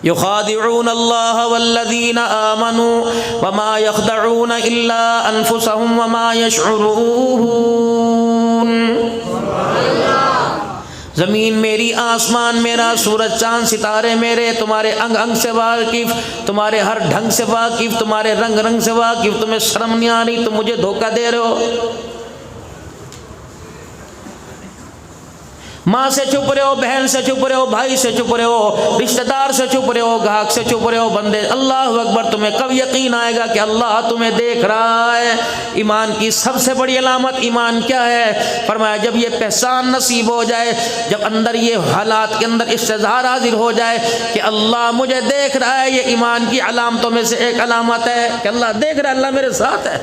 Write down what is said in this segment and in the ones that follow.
يخادعون الله والذين آمنوا وما يخدعون إلا أنفسهم وما يشعرون۔ زمین میری، آسمان میرا، سورج چاند ستارے میرے، تمہارے انگ انگ سے واقف، تمہارے ہر ڈھنگ سے واقف، تمہارے رنگ رنگ سے واقف، تمہیں شرم نہیں آ رہی، تم مجھے دھوکہ دے رہے ہو۔ ماں سے چھپ رہے ہو، بہن سے چھپ رہے ہو، بھائی سے چھپ رہے ہو، رشتہ دار سے چھپ رہے ہو، گاہک سے چھپ رہے ہو، بندے اللہ اکبر، تمہیں کب یقین آئے گا کہ اللہ تمہیں دیکھ رہا ہے؟ ایمان کی سب سے بڑی علامت ایمان کیا ہے؟ فرمایا جب یہ پہچان نصیب ہو جائے، جب اندر یہ حالات کے اندر استظہار حاضر ہو جائے کہ اللہ مجھے دیکھ رہا ہے، یہ ایمان کی علامتوں میں سے ایک علامت ہے کہ اللہ دیکھ رہا ہے، اللہ میرے ساتھ ہے۔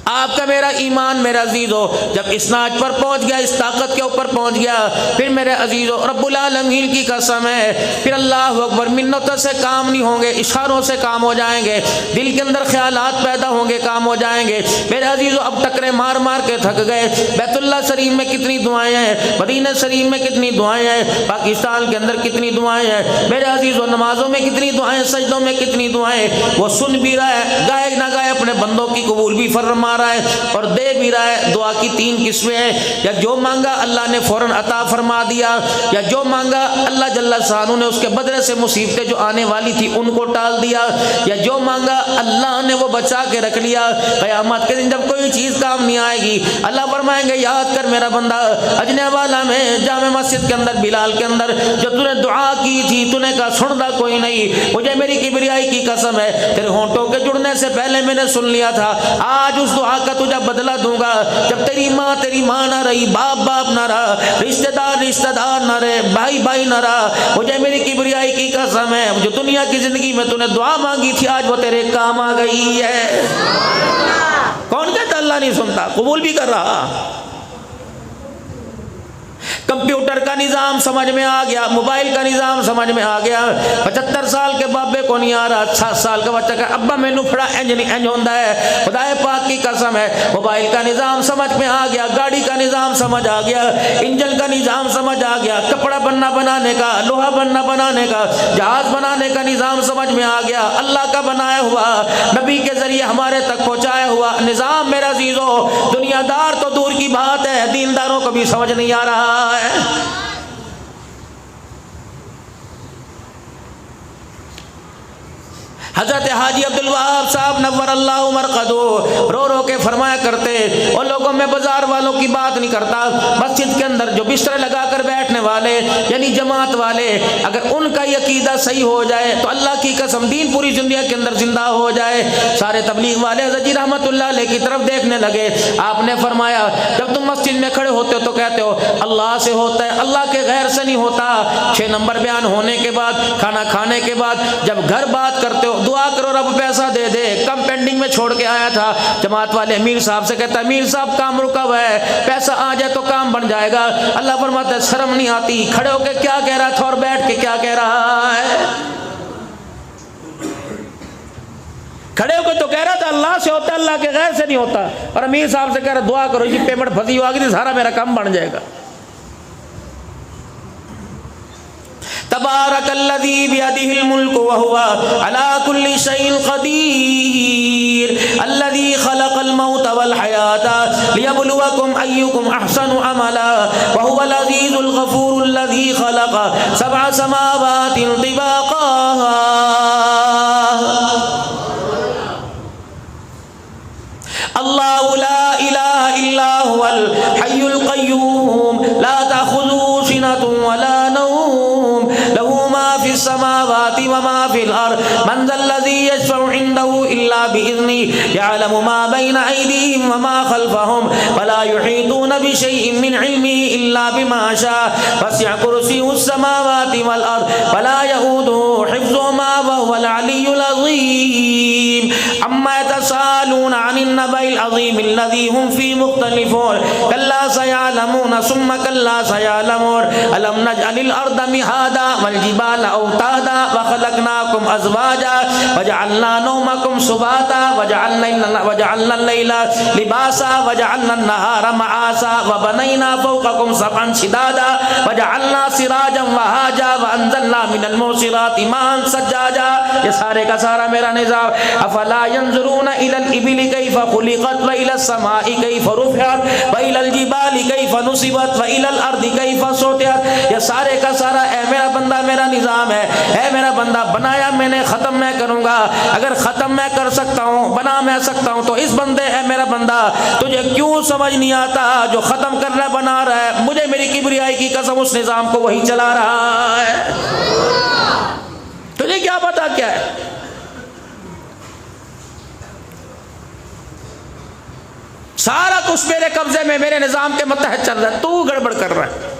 آپ کا میرا ایمان میرا عزیزو جب اس ناچ پر پہنچ گیا، اس طاقت کے اوپر پہنچ گیا، پھر میرے عزیزو رب العالمین کی قسم ہے، پھر اللہ اکبر منتوں سے کام نہیں ہوں گے، اشاروں سے کام ہو جائیں گے، دل کے اندر خیالات پیدا ہوں گے، کام ہو جائیں گے۔ میرے عزیزو اب ٹکرے مار مار کے تھک گئے۔ بیت اللہ شریف میں کتنی دعائیں ہیں، مدینہ شریف میں کتنی دعائیں ہیں، پاکستان کے اندر کتنی دعائیں ہیں، میرے عزیزو نمازوں میں کتنی دعائیں، سجدوں میں کتنی دعائیں، وہ سن بھی رہا ہے، گائے نہ گائے اپنے بندوں کی قبول بھی فرما رہا ہے اور دے بھی رہا ہے۔ دعا کی تین قسمیں ہیں، یا جو مانگا اللہ نے فوراً عطا فرما دیا، یا جو مانگا اللہ جل شانہ نے اس کے بدلے سے مصیبتیں جو آنے والی تھی ان کو ٹال دیا، یا جو مانگا اللہ نے وہ بچا کے رکھ لیا۔ قیامت کے دن جب کوئی چیز کام نہیں آئے گی، اللہ فرمائیں گے یاد کر میرا بندہ، اجنے والا میں جامع مسجد کے اندر بلال کے اندر جو تو نے دعا کی تھی، تو نے کہا سنتا کوئی نہیں، مجھے میری کبریائی کی قسم ہے تیرے ہونٹوں کے جڑنے سے پہلے میں نے سن لیا تھا، آج اس دعا کا تجھے بدلہ دوں گا۔ جب تیری ماں نہ رہی، باپ نہ رہا، رشتہ دار نہ رہے، بھائی نہ رہا، مجھے میری کبریائی کی قسم ہے جو دنیا کی زندگی میں تو نے دعا مانگی تھی آج وہ تیرے کام آ گئی ہے۔ کون کہتا اللہ نہیں سنتا؟ قبول بھی کر رہا۔ کمپیوٹر کا نظام سمجھ میں آ گیا، موبائل کا نظام سمجھ میں آ گیا۔ 75 سال کے بابے کو نہیں آ رہا، 7 سال کا بچہ کہ ابا مینو پڑا انج نہیں انج ہوندا ہے۔ خدا پاک کی قسم ہے، موبائل کا نظام سمجھ میں آ گیا، گاڑی کا نظام سمجھ آ گیا، انجن کا نظام سمجھ آ گیا، کپڑا بنانے کا، لوہا بنانے کا، جہاز بنانے کا نظام سمجھ میں آ گیا۔ اللہ کا بنایا ہوا، نبی کے ذریعے ہمارے تک پہنچایا ہوا نظام میرا عزیزو، دنیا دار تو دور کی بات ہے، دینداروں کو بھی سمجھ نہیں آ رہا ہے۔ حضرت حاجی عبدالوہاب صاحب نور اللہ مرقدہ رو رو کے فرمایا کرتے، اور لوگوں میں بازار والوں کی بات نہیں کرتا، مسجد کے اندر جو بستر لگا کر بیٹھنے والے یعنی جماعت والے، اگر ان کا یہ عقیدہ صحیح ہو جائے تو اللہ کی قسم دین پوری زندگی کے اندر زندہ ہو جائے۔ سارے تبلیغ والے حضرت جی رحمت اللہ علیہ کی طرف دیکھنے لگے۔ آپ نے فرمایا جب تم مسجد میں کھڑے ہوتے ہو تو کہتے ہو اللہ سے ہوتا ہے، اللہ کے غیر سے نہیں ہوتا۔ 6 نمبر بیان ہونے کے بعد، کھانا کھانے کے بعد جب گھر بات کرتے ہو دعا کرو رب پیسہ دے دے، کم پینڈنگ میں چھوڑ کے آیا تھا، جماعت والے امیر صاحب سے کہتا ہے امیر صاحب کام رکا ہوا ہے، پیسہ آ جائے تو کام بن جائے گا۔ اللہ فرماتا ہے شرم نہیں آتی؟ کھڑے ہو کے کیا کہہ رہا تھا اور بیٹھ کے کیا کہہ رہا ہے؟ کھڑے ہو کے تو کہہ رہا تھا اللہ سے ہوتا ہے، اللہ کے غیر سے نہیں ہوتا، اور امیر صاحب سے کہہ رہا دعا کرو جی پیمنٹ پھنسی ہو گئی سارا میرا کام بن جائے گا۔ تبارک الذی بیدہ الملک وہو علی کل شیء قدیر الذی خلق الموت والحیاۃ لیبلوکم ایکم احسن عملا وہو العزیز الغفور الذی خلق 7 سماوات طباقا اللہ لا الہ الا هو الحی القیوم لا تأخذه سنة ولا نوم له ما في السماوات وما في الأرض من ذا الذي يشفع عنده إلا بإذنه يعلم ما بين أيديهم وما خلفهم ولا يحيطون بشيء من علمه إلا بما شاء وسع كرسيه السماوات والأرض ولا يؤوده حفظهما وهو العلي العظيم عما يتساءلون عن النبأ العظيم الذي هم فيه مختلفون كلا سيعلمون ثم كلا سيعلمون ألم نجعل الأرض مهادا والجبال أوتادا وخلقناكم أزواجا وجعلنا نومكم سباتا وجعلنا الليل لباسا وجعلنا النهار معاشا سلاسا وبنینا فوقکم سبعا شدادا وجعلنا سراجا وہاجا وانزلنا من المعصرات ماء ثجاجا. یہ سارے کا سارا میرا نظام. افلا ينظرون الى الابل كيف خلقت والى السماء كيف رفعت والى الجبال كيف نصبت والى الارض كيف سطحت. یہ سارے کا سارا اے میرا بندہ میرا نظام ہے. اے میرا بندہ بنایا میں نے, ختم میں کروں گا. اگر ختم میں کر سکتا ہوں, بنا میں سکتا ہوں, تو اس بندے اے میرا بندہ تجھے کیوں سمجھ نہیں آتا جو ختم کر رہا ہے بنا رہا ہے. مجھے میری کبریائی کی قسم اس نظام کو وہی چلا رہا ہے. تجھے کیا پتا کیا ہے؟ سارا کچھ میرے قبضے میں, میرے نظام کے متحد چل رہا ہے, تو گڑبڑ کر رہا ہے.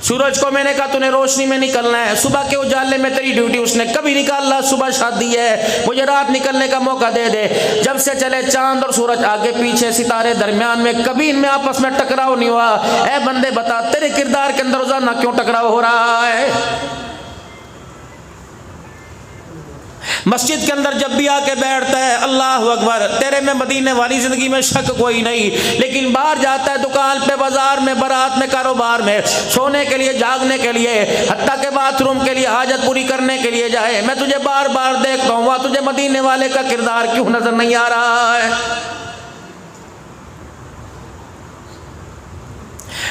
سورج کو میں نے کہا تو نے روشنی میں نکلنا ہے, صبح کے اجالے میں تیری ڈیوٹی, اس نے کبھی نکالا صبح شادی ہے, مجھے رات نکلنے کا موقع دے دے. جب سے چلے چاند اور سورج آگے پیچھے, ستارے درمیان میں, کبھی ان میں آپس میں ٹکراؤ نہیں ہوا. اے بندے بتا تیرے کردار کے اندر روزانہ کیوں ٹکراؤ ہو رہا ہے؟ مسجد کے اندر جب بھی آ کے بیٹھتا ہے اللہ اکبر, تیرے میں مدینے والی زندگی میں شک کوئی نہیں, لیکن باہر جاتا ہے دکان پہ, بازار میں, بارات میں, کاروبار میں, سونے کے لیے, جاگنے کے لیے, حتیٰ کہ باتھ روم کے لیے, حاجت پوری کرنے کے لیے جائے, میں تجھے بار بار دیکھتا ہوں, وہاں تجھے مدینے والے کا کردار کیوں نظر نہیں آ رہا ہے؟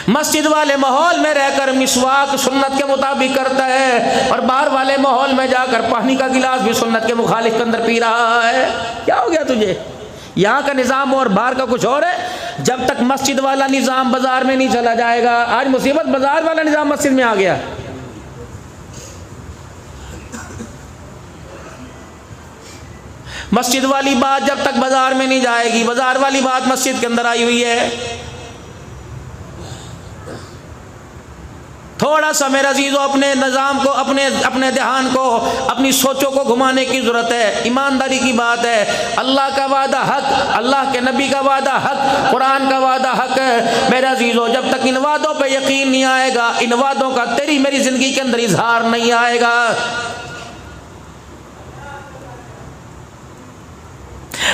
مسجد والے ماحول میں رہ کر مسواک سنت کے مطابق کرتا ہے, اور باہر والے ماحول میں جا کر پانی کا گلاس بھی سنت کے مخالف کے اندر پی رہا ہے. کیا ہو گیا تجھے؟ یہاں کا نظام اور باہر کا کچھ اور ہے. جب تک مسجد والا نظام بازار میں نہیں چلا جائے گا, آج مصیبت بازار والا نظام مسجد میں آ گیا. مسجد والی بات جب تک بازار میں نہیں جائے گی, بازار والی بات مسجد کے اندر آئی ہوئی ہے. تھوڑا سا میرا عزیزو اپنے نظام کو, اپنے دھیان کو, اپنی سوچوں کو گھمانے کی ضرورت ہے. ایمانداری کی بات ہے, اللہ کا وعدہ حق, اللہ کے نبی کا وعدہ حق, قرآن کا وعدہ حق ہے. میرا عزیزو جب تک ان وعدوں پہ یقین نہیں آئے گا, ان وعدوں کا تیری میری زندگی کے اندر اظہار نہیں آئے گا.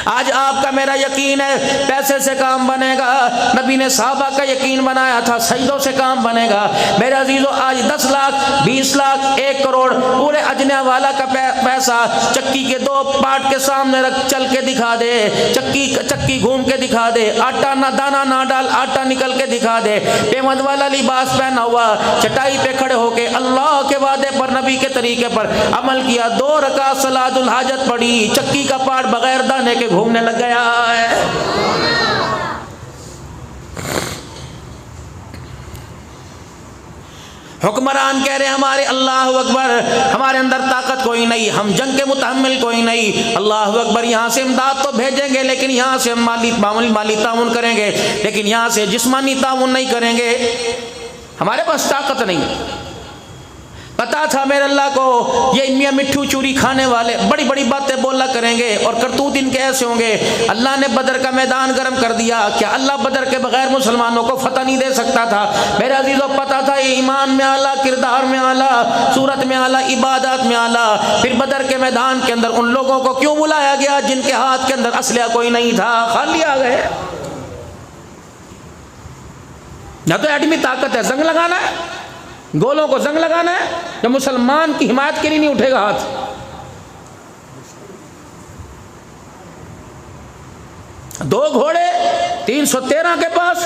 آج آپ کا میرا یقین ہے پیسے سے کام بنے گا, نبی نے صحابہ کا یقین بنایا تھا سجدوں سے کام بنے گا. میرے عزیزو آج 10 لاکھ 20 لاکھ 1 کروڑ پورے اجنیا والا کا پیسہ چکی کے 2 پارٹ کے سامنے رکھ, چل کے دکھا دے, چکی گھوم کے دکھا دے, آٹا نہ دانا نہ ڈال, آٹا نکل کے دکھا دے, پیمد والا لباس پہنا ہوا, چٹائی پہ کھڑے ہو کے اللہ کے وعدے پر, نبی کے طریقے پر عمل کیا, 2 رکعت صلاۃ الحاجت پڑھی, چکی کا پارٹ بغیر دانے کے گھومنے لگ گیا ہے. حکمران کہہ رہے ہمارے اللہ اکبر, ہمارے اندر طاقت کوئی نہیں, ہم جنگ کے متحمل کوئی نہیں. اللہ اکبر, یہاں سے امداد تو بھیجیں گے لیکن یہاں سے مالی تعاون کریں گے, لیکن یہاں سے جسمانی تعاون نہیں کریں گے. ہمارے پاس طاقت نہیں. پتا تھا میرے اللہ کو یہ میاں مٹھو چوری کھانے والے بڑی بڑی باتیں بولا کریں گے اور کرتوت ان کے ایسے ہوں گے. اللہ نے بدر کا میدان گرم کر دیا. کیا اللہ بدر کے بغیر مسلمانوں کو فتح نہیں دے سکتا تھا؟ میرے عزیزوں پتا تھا یہ ایمان میں اعلیٰ, کردار میں اعلیٰ, صورت میں اعلیٰ, عبادات میں اعلیٰ. پھر بدر کے میدان کے اندر ان لوگوں کو کیوں بلایا گیا جن کے ہاتھ کے اندر اسلحہ کوئی نہیں تھا, خالی آ گئے. نہ تو ایٹمی طاقت ہے, زنگ لگانا ہے, گولوں کو زنگ لگانا ہے, جو مسلمان کی حمایت کے لیے نہیں اٹھے گا ہاتھ. دو گھوڑے 313 کے پاس,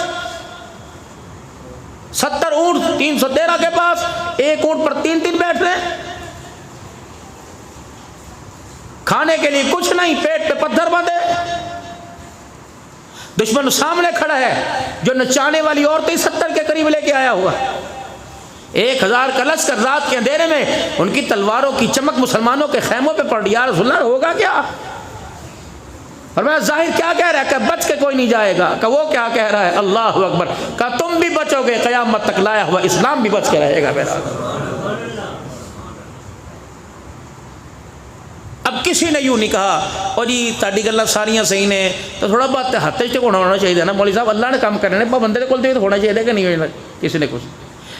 70 اونٹ 313 کے پاس, ایک اونٹ پر 3 بیٹھ رہے ہیں, کھانے کے لیے کچھ نہیں, پیٹ پہ پتھر بندھے, دشمن سامنے کھڑا ہے, جو نچانے والی عورتیں 70 کے قریب لے کے آیا ہوا, 1000 کا لشکر رات کے اندھیرے میں, ان کی تلواروں کی چمک مسلمانوں کے خیموں پہ پڑ رہی. یا رسول اللہ ہوگا کیا؟ اور میں ظاہر کیا کہہ رہا ہے کہ بچ کے کوئی نہیں جائے گا, کہ وہ کیا کہہ رہا ہے اللہ اکبر, کہ تم بھی بچو گے, قیامت تک لایا ہوا اسلام بھی بچ کے رہے گا. میرا اب کسی نے یوں نہیں کہا اور جی تاڑی گلہ ساریاں صحیح نے, تو تھوڑا بات ہاتھ سے ہونا چاہیے نا مولوی صاحب, اللہ نے کام کرنے پابندے کول تو ہونا چاہیے کہ نہیں ہونا. کسی نے کچھ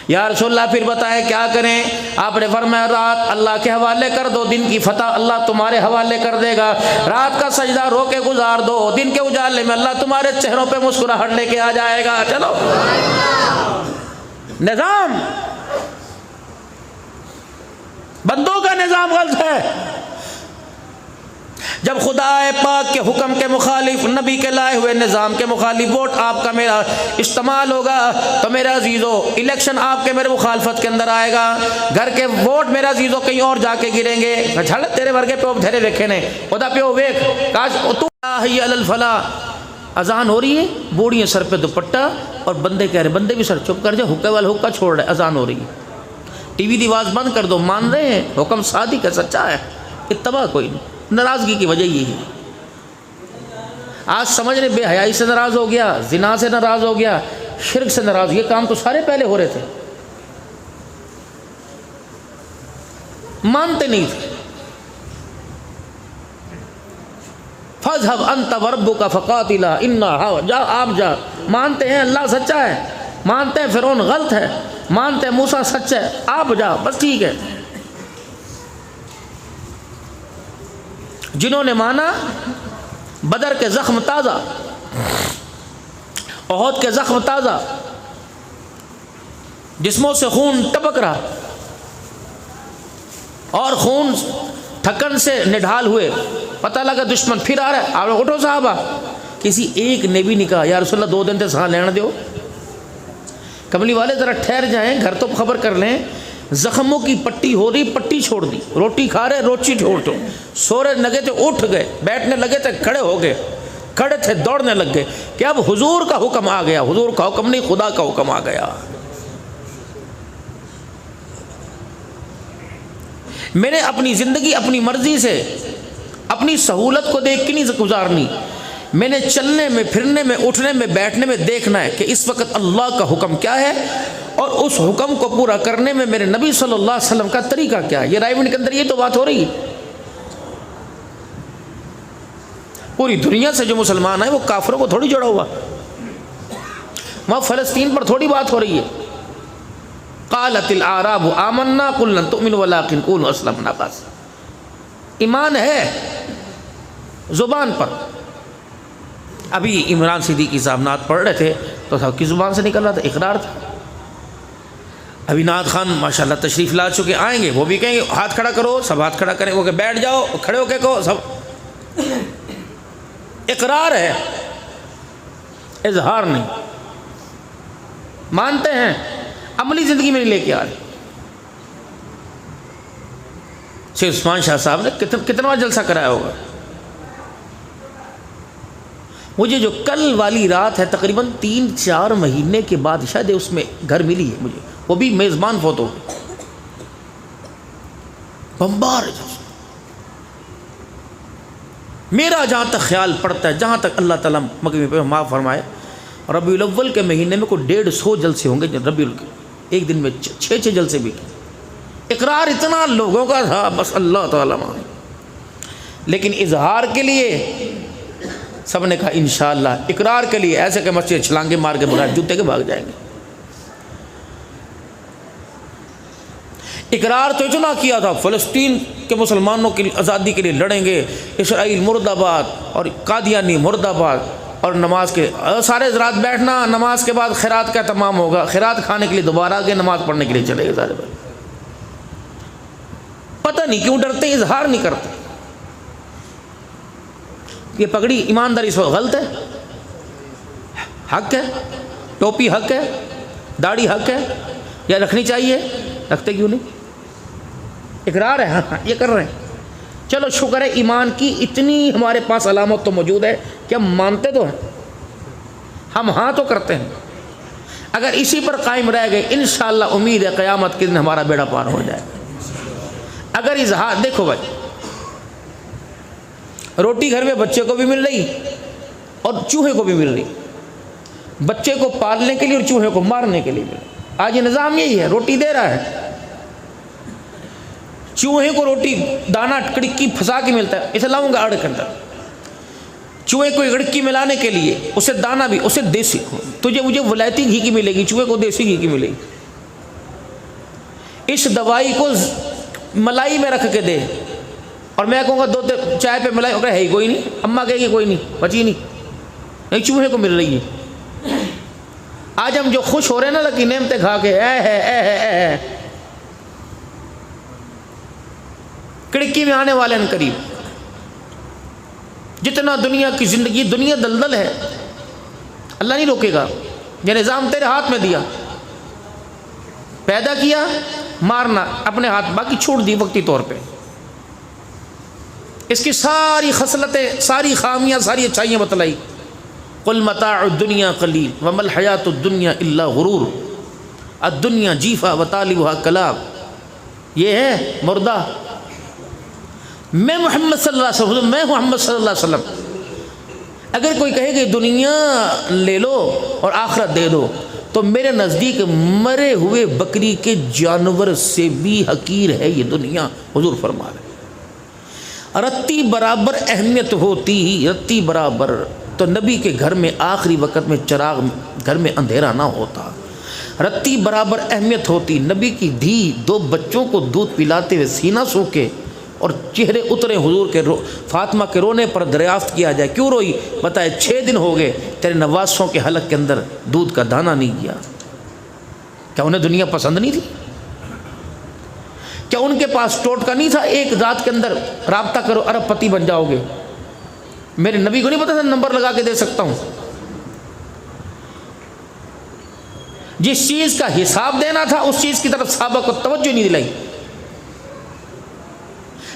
یا رسول اللہ پھر بتائیں کیا کریں؟ آپ نے فرمایا رات اللہ کے حوالے کر دو، دن کی فتح اللہ تمہارے حوالے کر دے گا۔ رات کا سجدہ رو کے گزار دو، دن کے اجالے میں اللہ تمہارے چہروں پہ مسکراہٹ لے کے آ جائے گا۔ چلو نظام، بندوں کا نظام غلط ہے۔ جب خدا پاک کے حکم کے مخالف، نبی کے لائے ہوئے نظام کے مخالف ووٹ آپ کا میرا استعمال ہوگا تو میرے عزیزو الیکشن آپ کے میرے مخالفت کے اندر آئے گا۔ گھر کے ووٹ میرے عزیزو کہیں اور جا کے گریں گے۔ جھڑ تیرے ورگے پہ دھرے ویکھے نے خدا پیو ویکھ کاش تو حی علی الفلاح۔ اذان ہو رہی ہے، بوڑھی سر پہ دوپٹہ اور بندے کہہ رہے، بندے بھی سر چپ کر جائے، حکے والا حکا چھوڑ رہے، اذان ہو رہی ہے، ٹی وی دی آواز بند کر دو، مان رہے ہیں حکم صادق ہے، سچا ہے، اتباع کوئی نہیں۔ ناراضگی کی وجہ یہی ہے، آج سمجھ رہے بے حیائی سے ناراض ہو گیا، زنا سے ناراض ہو گیا، شرک سے ناراض، یہ کام تو سارے پہلے ہو رہے تھے، مانتے نہیں تھے۔ فَاذْهَبْ أَنْتَ وَرَبُّكَ فَقَاتِلَا إِنَّا، جا آپ جا، مانتے ہیں اللہ سچا ہے، مانتے ہیں فرعون غلط ہے، مانتے ہیں موسیٰ سچ ہے، آپ جا بس ٹھیک ہے۔ جنہوں نے مانا بدر کے زخم تازہ، احد کے زخم تازہ، جسموں سے خون ٹپک رہا اور خون تھکن سے نڈھال ہوئے، پتہ لگا دشمن پھر آ رہا ہے، آپ اٹھو صحابہ۔ کسی ایک نے بھی نہیں کہا یا رسول اللہ 2 دن تے سہاں لینا دیو، کملی والے ذرا ٹھہر جائیں، گھر تو خبر کر لیں، زخموں کی پٹی ہو رہی، پٹی چھوڑ دی، روٹی کھا رہے روٹی چھوڑ دو، سو رہے لگے تھے اٹھ گئے، بیٹھنے لگے تھے کھڑے ہو گئے، کھڑے تھے دوڑنے لگ گئے کہ اب حضور کا حکم آ گیا، حضور کا حکم نہیں خدا کا حکم آ گیا۔ میں نے اپنی زندگی اپنی مرضی سے، اپنی سہولت کو دیکھ کے نہیں گزارنی، میں نے چلنے میں، پھرنے میں، اٹھنے میں، بیٹھنے میں دیکھنا ہے کہ اس وقت اللہ کا حکم کیا ہے اور اس حکم کو پورا کرنے میں میرے نبی صلی اللہ علیہ وسلم کا طریقہ کیا ہے۔ یہ رائے کے اندر یہ تو بات ہو رہی ہے، پوری دنیا سے جو مسلمان ہیں وہ کافروں کو تھوڑی جڑا ہوا، وہاں فلسطین پر تھوڑی بات ہو رہی ہے۔ قالت الاعراب آمنا قل لن تؤمنوا ولكن قولوا اسلمنا، بس ایمان ہے زبان پر۔ ابھی عمران صدیقی صاحب نعت پڑھ رہے تھے تو صاحب کی زبان سے نکل رہا تھا، اقرار تھا۔ ابھی نعت خان ماشاءاللہ تشریف لا چکے، آئیں گے وہ بھی کہیں گے ہاتھ کھڑا کرو، سب ہاتھ کھڑا کریں، وہ کہ بیٹھ جاؤ، کھڑے ہو کے کہو، سب اقرار ہے، اظہار نہیں، مانتے ہیں، عملی زندگی میں نہیں لے کے آ رہے۔ شیخ عثمان شاہ صاحب نے کتنا جلسہ کرایا ہوگا، مجھے جو کل والی رات ہے تقریباً 3-4 مہینے کے بعد شاید اس میں گھر ملی ہے مجھے، وہ بھی میزبان فوتو بمبار ہے۔ میرا جہاں تک خیال پڑتا ہے، جہاں تک اللہ تعالیٰ مغفرت پہ معاف فرمائے، ربیع الاول کے مہینے میں کوئی 150 جلسے ہوں گے، ربیع الاول ایک دن میں 6 جلسے بھی کی، اقرار اتنا لوگوں کا تھا، بس اللہ تعالیٰ مان، لیکن اظہار کے لیے سب نے کہا انشاءاللہ، اقرار کے لیے ایسے کہ مسجد چھلانگے مار کے بغیر جوتے کے بھاگ جائیں گے۔ اقرار تو اتنا کیا تھا، فلسطین کے مسلمانوں کی آزادی کے لیے لڑیں گے، اسرائیل مرد آباد اور قادیانی مرد آباد، اور نماز کے سارے حضرات بیٹھنا، نماز کے بعد خیرات کا تمام ہوگا، خیرات کھانے کے لیے دوبارہ آگے نماز پڑھنے کے لیے چلے گئے سارے بھائی۔ پتہ نہیں کیوں ڈرتے، اظہار نہیں کرتے۔ یہ پگڑی ایمانداری اس وقت غلط ہے، حق ہے، ٹوپی حق ہے، داڑھی حق ہے، یا رکھنی چاہیے، رکھتے کیوں نہیں؟ اقرار ہے، ہاں یہ کر رہے ہیں، چلو شکر ہے ایمان کی اتنی ہمارے پاس علامت تو موجود ہے کہ ہم مانتے تو ہیں، ہم ہاں تو کرتے ہیں۔ اگر اسی پر قائم رہ گئے انشاءاللہ امید ہے قیامت کے دن ہمارا بیڑا پار ہو جائے گا۔ اگر اظہار، دیکھو بھائی، روٹی گھر میں بچے کو بھی مل رہی اور چوہے کو بھی مل رہی، بچے کو پالنے کے لیے اور چوہے کو مارنے کے لیے مل رہی۔ آج یہ نظام یہی ہے، روٹی دے رہا ہے، چوہے کو روٹی دانہ کڑکی پھنسا کے ملتا ہے، اسے لاؤں گا آڑ کے اندر، چوہے کو گڑکی ملانے کے لیے اسے دانہ بھی، اسے دیسی، تجھے مجھے ولایتی گھی کی ملے گی، چوہے کو دیسی گھی کی ملے گی۔ اس دوائی کو ملائی میں رکھ کے دے، اور میں کہوں گا دو چائے پہ ملائی، ہے ہی کوئی نہیں، اماں کہے گی کوئی نہیں، بچی نہیں چوہے کو مل رہی ہے۔ آج ہم جو خوش ہو رہے ہیں نا اللہ کی نعمتیں کھا کے، اے کڑکی میں آنے والے ان قریب۔ جتنا دنیا کی زندگی، دنیا دلدل ہے، اللہ نہیں روکے گا۔ یہ نظام تیرے ہاتھ میں دیا، پیدا کیا، مارنا اپنے ہاتھ، باقی چھوڑ دی وقتی طور پہ۔ اس کی ساری خصلتیں، ساری خامیاں، ساری اچھائیاں بتلائی۔ قل متاع الدنیا قلیل وما الحیات الدنیا الا غرور، الدنیا جیفا وطالبها کلاب۔ یہ ہے مردہ۔ میں محمد صلی اللہ علیہ وسلم، میں محمد صلی اللہ علیہ وسلم، اگر کوئی کہے کہ دنیا لے لو اور آخرت دے دو، تو میرے نزدیک مرے ہوئے بکری کے جانور سے بھی حقیر ہے یہ دنیا، حضور فرما رہے۔ رتی برابر اہمیت ہوتی، رتی برابر، تو نبی کے گھر میں آخری وقت میں چراغ، گھر میں اندھیرا نہ ہوتا۔ رتی برابر اہمیت ہوتی، نبی کی دھی 2 بچوں کو دودھ پلاتے ہوئے سینہ سوکے اور چہرے اترے حضور کے، فاطمہ کے رونے پر دریافت کیا جائے کیوں روئی؟ بتائے 6 دن ہو گئے تیرے نواسوں کے حلق کے اندر دودھ کا دانہ نہیں گیا۔ کیا انہیں دنیا پسند نہیں تھی؟ کیا ان کے پاس ٹوٹکا نہیں تھا ایک ذات کے اندر رابطہ کرو ارب پتی بن جاؤ گے؟ میرے نبی کو نہیں پتا تھا نمبر لگا کے دے سکتا ہوں؟ جس چیز کا حساب دینا تھا اس چیز کی طرف صحابہ کو توجہ نہیں دلائی۔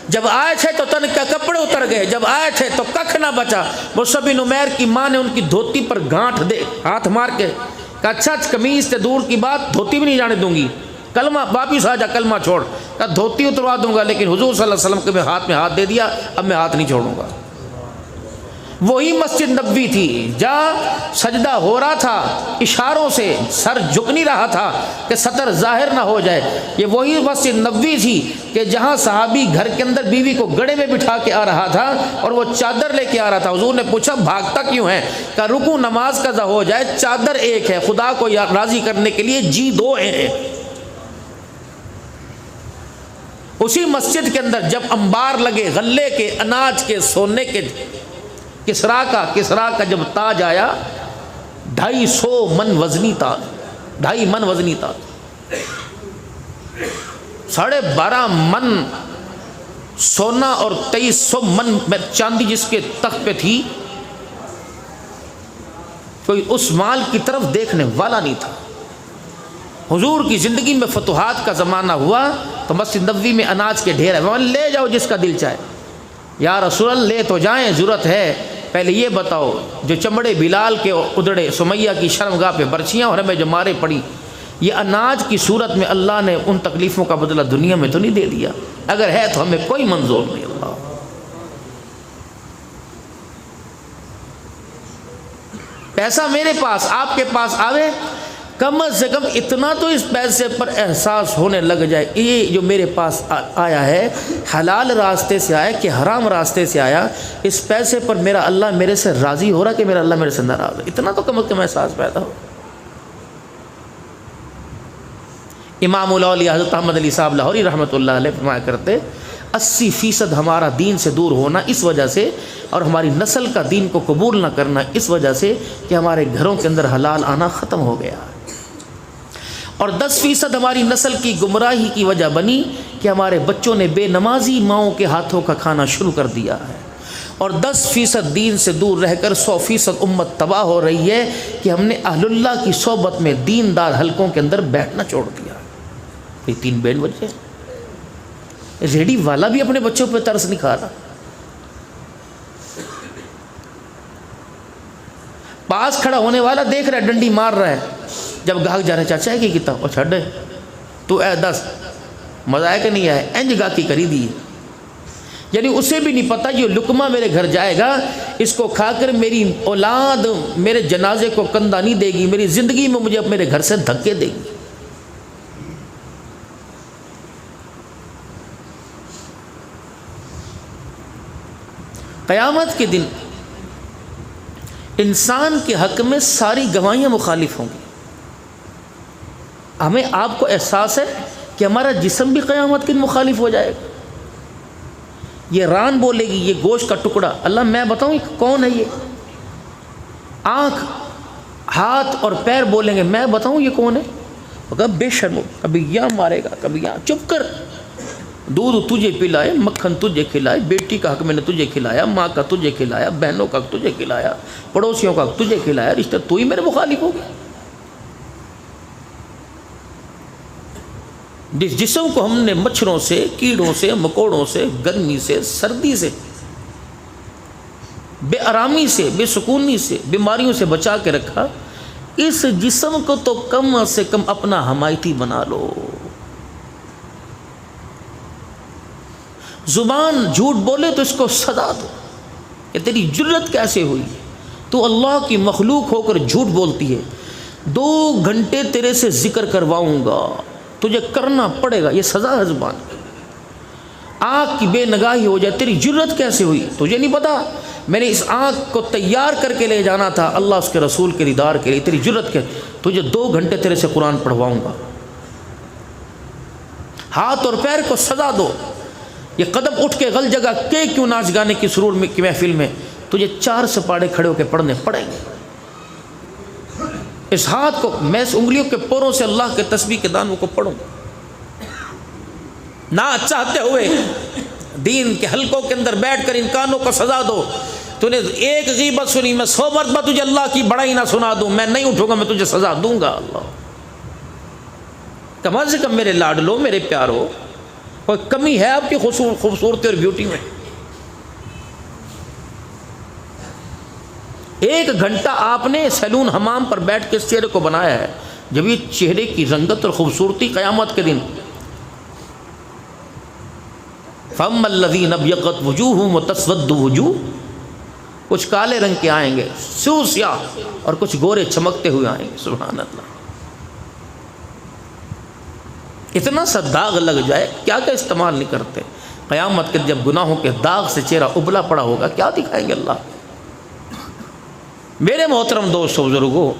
جب آئے تھے تو تن کے کپڑے اتر گئے، جب آئے تھے تو ککھ نہ بچا۔ مصعب بن عمیر کی ماں نے ان کی دھوتی پر گانٹھ دے ہاتھ مار کے کہا اچھا قمیض سے دور کی بات، دھوتی بھی نہیں جانے دوں گی، کلمہ واپس آ جا، کلمہ چھوڑ۔ کہا دھوتی اتروا دوں گا، لیکن حضور صلی اللہ علیہ وسلم کے میں ہاتھ میں ہاتھ دے دیا، اب میں ہاتھ نہیں چھوڑوں گا۔ وہی مسجد نبوی تھی جہاں سجدہ ہو رہا تھا، اشاروں سے سر جھک نہیں رہا تھا کہ سطر ظاہر نہ ہو جائے۔ یہ وہی مسجد نبوی تھی کہ جہاں صحابی گھر کے اندر بیوی کو گڑے میں بٹھا کے آ رہا تھا اور وہ چادر لے کے آ رہا تھا۔ حضور نے پوچھا بھاگتا کیوں ہے؟ کہ رکوع نماز قضا ہو جائے، چادر ایک ہے، خدا کو راضی کرنے کے لیے جی 2 ہیں۔ اسی مسجد کے اندر جب انبار لگے، غلے کے، اناج کے، سونے کے، کسرا کا جب تاج آیا، 250 من وزنی تاج، 2.5 من وزنی تاج، 12.5 من سونا اور 2300 من چاندی جس کے تخت پہ تھی، کوئی اس مال کی طرف دیکھنے والا نہیں تھا۔ حضور کی زندگی میں فتوحات کا زمانہ ہوا تو مسجد نبوی میں اناج کے ڈھیر ہے، لے جاؤ جس کا دل چاہے۔ یا رسول اللہ لے تو جائیں، ضرورت ہے، پہلے یہ بتاؤ جو چمڑے بلال کے ادڑے، سمیہ کی شرمگاہ پہ برچیاں اور ہمیں جو مارے پڑی، یہ اناج کی صورت میں اللہ نے ان تکلیفوں کا بدلہ دنیا میں تو نہیں دے دیا؟ اگر ہے تو ہمیں کوئی منظور نہیں۔ اللہ پیسہ میرے پاس، آپ کے پاس آوے، کم سے کم اتنا تو اس پیسے پر احساس ہونے لگ جائے، یہ جو میرے پاس آیا ہے حلال راستے سے آیا کہ حرام راستے سے آیا، اس پیسے پر میرا اللہ میرے سے راضی ہو رہا کہ میرا اللہ میرے سے ناراض ہے، اتنا تو کم از کم احساس پیدا ہو۔ امام الاولیاء حضرت احمد علی صاحب لاہوری رحمۃ اللہ علیہ فرمایا کرتے 80% ہمارا دین سے دور ہونا اس وجہ سے، اور ہماری نسل کا دین کو قبول نہ کرنا اس وجہ سے کہ ہمارے گھروں کے اندر حلال آنا ختم ہو گیا، اور 10% ہماری نسل کی گمراہی کی وجہ بنی کہ ہمارے بچوں نے بے نمازی ماؤں کے ہاتھوں کا کھانا شروع کر دیا ہے، اور 10% دین سے دور رہ کر 100% امت تباہ ہو رہی ہے کہ ہم نے اہل اللہ کی صحبت میں دیندار حلقوں کے اندر بیٹھنا چھوڑ دیا۔ یہ 3 بینڈ بچے، ریڈی والا بھی اپنے بچوں پہ ترس نہیں کھا رہا، پاس کھڑا ہونے والا دیکھ رہا ہے ڈنڈی مار رہا ہے، جب گاہک جا رہے چاچا ہے کہ کتاب اور چھڑ تو اے 10 مزہ آئے کہ نہیں آئے، انج گاہکی کری دی، یعنی اسے بھی نہیں پتہ یہ لقمہ میرے گھر جائے گا، اس کو کھا کر میری اولاد میرے جنازے کو کندھا نہیں دے گی، میری زندگی میں مجھے میرے گھر سے دھکے دے گی۔ قیامت کے دن انسان کے حق میں ساری گواہیاں مخالف ہوں گی۔ ہمیں آپ کو احساس ہے کہ ہمارا جسم بھی قیامت کے دن مخالف ہو جائے گا. یہ ران بولے گی، یہ گوشت کا ٹکڑا، اللہ میں بتاؤں کون ہے یہ؟ آنکھ، ہاتھ اور پیر بولیں گے میں بتاؤں یہ کون ہے؟ کہا بے شرم، کبھی یہاں مارے گا کبھی یہاں. چپ کر، دودھ تجھے پلائے، مکھن تجھے کھلائے، بیٹی کا حق میں نے تجھے کھلایا، ماں کا تجھے کھلایا، بہنوں کا حق تجھے کھلایا، پڑوسیوں کا حق تجھے کھلایا، رشتہ تو ہی میرے مخالف ہو گیا. جس جسم کو ہم نے مچھروں سے، کیڑوں سے، مکوڑوں سے، گرمی سے، سردی سے، بے آرامی سے، بے سکونی سے، بیماریوں سے بچا کے رکھا، اس جسم کو تو کم سے کم اپنا حمایتی بنا لو. زبان جھوٹ بولے تو اس کو سزا دو کہ تیری جرت کیسے ہوئی، تو اللہ کی مخلوق ہو کر جھوٹ بولتی ہے. 2 گھنٹے تیرے سے ذکر کرواؤں گا، تجھے کرنا پڑے گا، یہ سزا ہے زبان کی. آنکھ کی بے نگاہی ہو جائے، تیری جرت کیسے ہوئی، تجھے نہیں پتا میں نے اس آنکھ کو تیار کر کے لے جانا تھا اللہ اس کے رسول کے دیدار کے لیے، تیری جرت کے، تجھے 2 گھنٹے تیرے سے قرآن پڑھواؤں گا. ہاتھ اور پیر کو سزا دو. یہ قدم اٹھ کے غل جگہ کہ کیوں ناچ گانے کی سرور میں کی محفل میں، تجھے 4 سپاڑے کھڑے ہو کے پڑھنے پڑیں گے. اس ہاتھ کو میں اس انگلیوں کے پوروں سے اللہ کے تسبیح کے دانوں کو پڑھوں. نہ چاہتے ہوئے دین کے حلقوں کے اندر بیٹھ کر ان کانوں کو سزا دو. تو نے ایک غیبت سنی، میں 100 مرتبہ تجھے اللہ کی بڑائی نہ سنا دوں، میں نہیں اٹھوں گا، میں تجھے سزا دوں گا. اللہ کم سے کم میرے لاڈلو، میرے پیارو، کوئی کمی ہے آپ کی خوبصورتی اور بیوٹی میں؟ 1 گھنٹہ آپ نے سیلون حمام پر بیٹھ کے اس چہرے کو بنایا ہے. جب یہ چہرے کی رنگت اور خوبصورتی قیامت کے دن فَأَمَّا الَّذِينَ ابْيَضَّتْ وُجُوهُهُمْ وَتَسْوَدُّ وُجُوهُ، کچھ کالے رنگ کے آئیں گے سیاہ سیاہ، اور کچھ گورے چمکتے ہوئے آئیں گے. سبحان اللہ، اتنا سا داغ لگ جائے کیا کیا استعمال نہیں کرتے. قیامت کے جب گناہوں کے داغ سے چہرہ ابلا پڑا ہوگا کیا دکھائیں گے اللہ. میرے محترم دوستو بزرگو،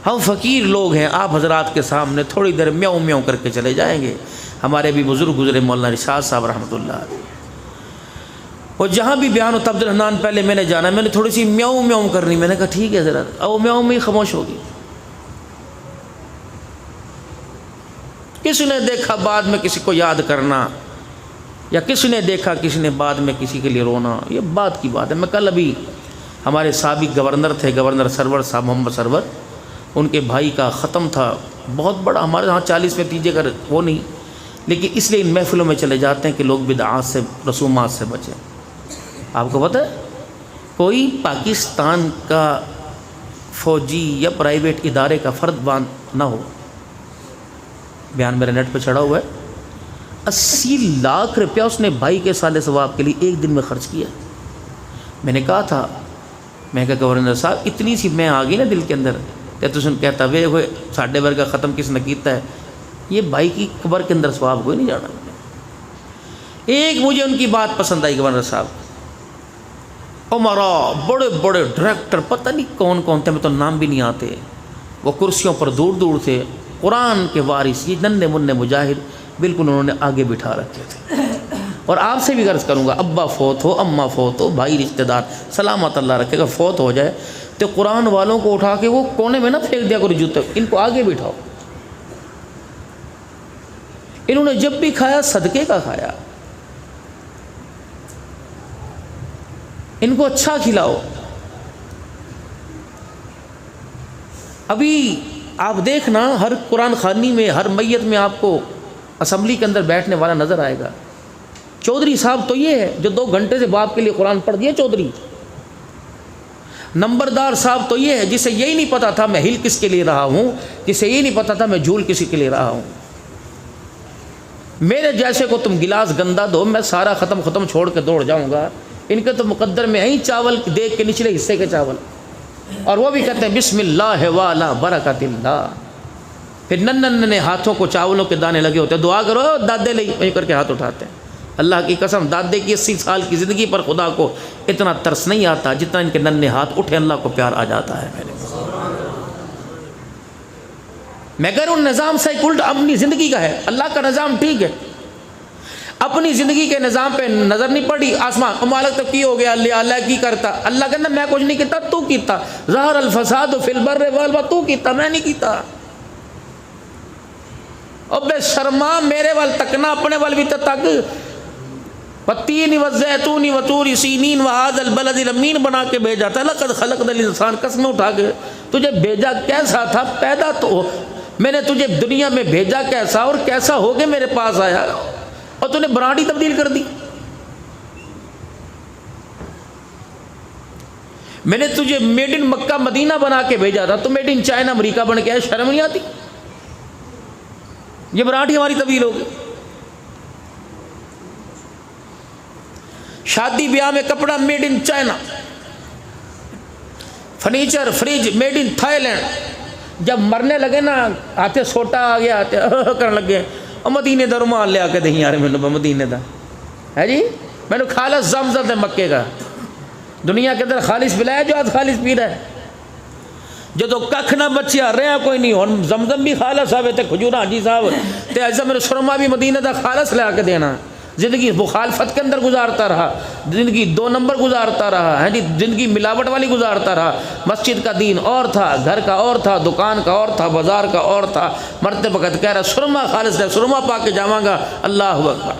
ہم فقیر لوگ ہیں، آپ حضرات کے سامنے تھوڑی دیر میوں میوں کر کے چلے جائیں گے. ہمارے بھی بزرگ گزرے مولانا رشاد صاحب رحمۃ اللہ علیہ، اور جہاں بھی بیان ہوتا عبد الرحمن پہلے میں نے جانا، میں نے تھوڑی سی میوں میوں کرنی، میں نے کہا ٹھیک ہے ذرا، او میوں میں خاموش ہوگی. کسی نے دیکھا بعد میں کسی کو یاد کرنا، یا کسی نے دیکھا کسی نے بعد میں کسی کے لیے رونا، یہ بات کی بات ہے. میں کل ابھی ہمارے سابق گورنر تھے، گورنر سرور صاحب محمد سرور، ان کے بھائی کا ختم تھا، بہت بڑا. ہمارے ہاں 40 میں تیجے کا وہ نہیں، لیکن اس لیے ان محفلوں میں چلے جاتے ہیں کہ لوگ بدعات سے، رسومات سے بچیں. آپ کو پتہ ہے کوئی پاکستان کا فوجی یا پرائیویٹ ادارے کا فرد باند نہ ہو، بیان میرے نیٹ پہ چڑھا ہوا ہے، 80 لاکھ روپیہ اس نے بھائی کے سال ثواب کے لیے 1 دن میں خرچ کیا. میں نے کہا تھا، میں کہا گورنر صاحب اتنی سی میں آ گئی نا دل کے اندر، تو سن کہتا وے ہوئے ساڈے ورگا ختم کس نے کیتا ہے، یہ بھائی کی قبر کے اندر ثواب کوئی نہیں جانا. ایک مجھے ان کی بات پسند آئی گورنر صاحب، عمرا بڑے بڑے ڈائریکٹر پتہ نہیں کون کون تھے، میں تو نام بھی نہیں آتے، وہ کرسیوں پر دور دور تھے، قرآن کے وارث، یہ ننھے منھے مجاہد بالکل انہوں نے آگے بٹھا رکھے تھے. اور آپ سے بھی عرض کروں گا، ابا فوت ہو، اماں فوت ہو، بھائی رشتہ دار سلامت اللہ رکھے گا، فوت ہو جائے تو قرآن والوں کو اٹھا کے وہ کونے میں نہ پھینک دیا کرو جوتے، ان کو آگے بٹھاؤ. انہوں نے جب بھی کھایا صدقے کا کھایا، ان کو اچھا کھلاؤ. ابھی آپ دیکھنا ہر قرآن خوانی میں، ہر میت میں آپ کو اسمبلی کے اندر بیٹھنے والا نظر آئے گا. چودھری صاحب تو یہ ہے جو 2 گھنٹے سے باپ کے لیے قرآن پڑھ دیا چودھری. نمبردار صاحب تو یہ ہے جسے یہی نہیں پتا تھا میں ہل کس کے لیے رہا ہوں، جسے یہی نہیں پتا تھا میں جھول کسی کے لیے رہا ہوں. میرے جیسے کو تم گلاس گندا دو، میں سارا ختم چھوڑ کے دوڑ جاؤں گا. ان کے تو مقدر میں ہی چاول دیکھ کے نچلے حصے کے چاول، اور وہ بھی کہتے ہیں بسم اللہ والا برکت اللہ. پھر نن ہاتھوں کو چاولوں کے دانے لگے ہوتے ہیں، دعا کرو دادے لئی، وہیں کر کے ہاتھ اٹھاتے ہیں. اللہ کی قسم دادے کی 80 سال کی زندگی پر خدا کو اتنا ترس نہیں آتا جتنا ان کے ننھے ہاتھ اٹھے، اللہ کو پیار آ جاتا ہے. میں کہہ رہا ہوں نظام صحیح الٹ اپنی زندگی کا ہے. اللہ کا نظام ٹھیک ہے, اپنی زندگی کے نظام پہ نظر نہیں پڑی. آسمان مالک تو کی ہو گیا, اللہ کی کرتا. اللہ کہنا میں کچھ نہیں کیتا, تو کیتا. ظہر الفساد فی البر والبحر, تو کیتا, میں نہیں کیتا. اب بے شرما میرے وال تکنا, اپنے وال بھی تو تک. والتین والزیتون وطور سینین وہذا البلد الامین بنا کے بھیجا تھا. لقد خلقنا الانسان, قسم اٹھا کے تجھے بھیجا کیسا تھا, پیدا تو میں نے تجھے دنیا میں بھیجا کیسا, اور کیسا ہو کے میرے پاس آیا, اور تو نے برانڈ ہی تبدیل کر دی. میں نے تجھے میڈ ان مکہ مدینہ بنا کے بھیجا تھا, تو میڈ ان چائنا امریکہ بن کے آیا. شرم نہیں آتی؟ یہ برانڈ ہی ہماری تبدیل ہو گئی. شادی بیاہ میں کپڑا made in China, furniture fridge made in Thailand. جب مرنے لگے نا, آتے سوٹا آ گیا, آتے کرنے لگے, اور مدینے دا رومال لے آ کے دہیں یار میں مدینے دا ہے جی, میں نے خالص زمزم ہے مکے کا. دنیا کے اندر خالص پلایا جو آج خالص پی رہا ہے. جدو ککھ نہ بچیا رہا کوئی نہیں, اور زمزم بھی خالص آوے تے کھجور حاجی صاحب تے ایسا میرے سرما بھی مدینے دا خالص لے آ کے دینا. زندگی مخالفت کے اندر گزارتا رہا, زندگی 2 نمبر گزارتا رہا ہے جی, زندگی ملاوٹ والی گزارتا رہا. مسجد کا دین اور تھا, گھر کا اور تھا, دکان کا اور تھا, بازار کا اور تھا. مرتے وقت کہہ رہا سرما خالص ہے, سرما پا کے جاواں گا. اللہ اکبر.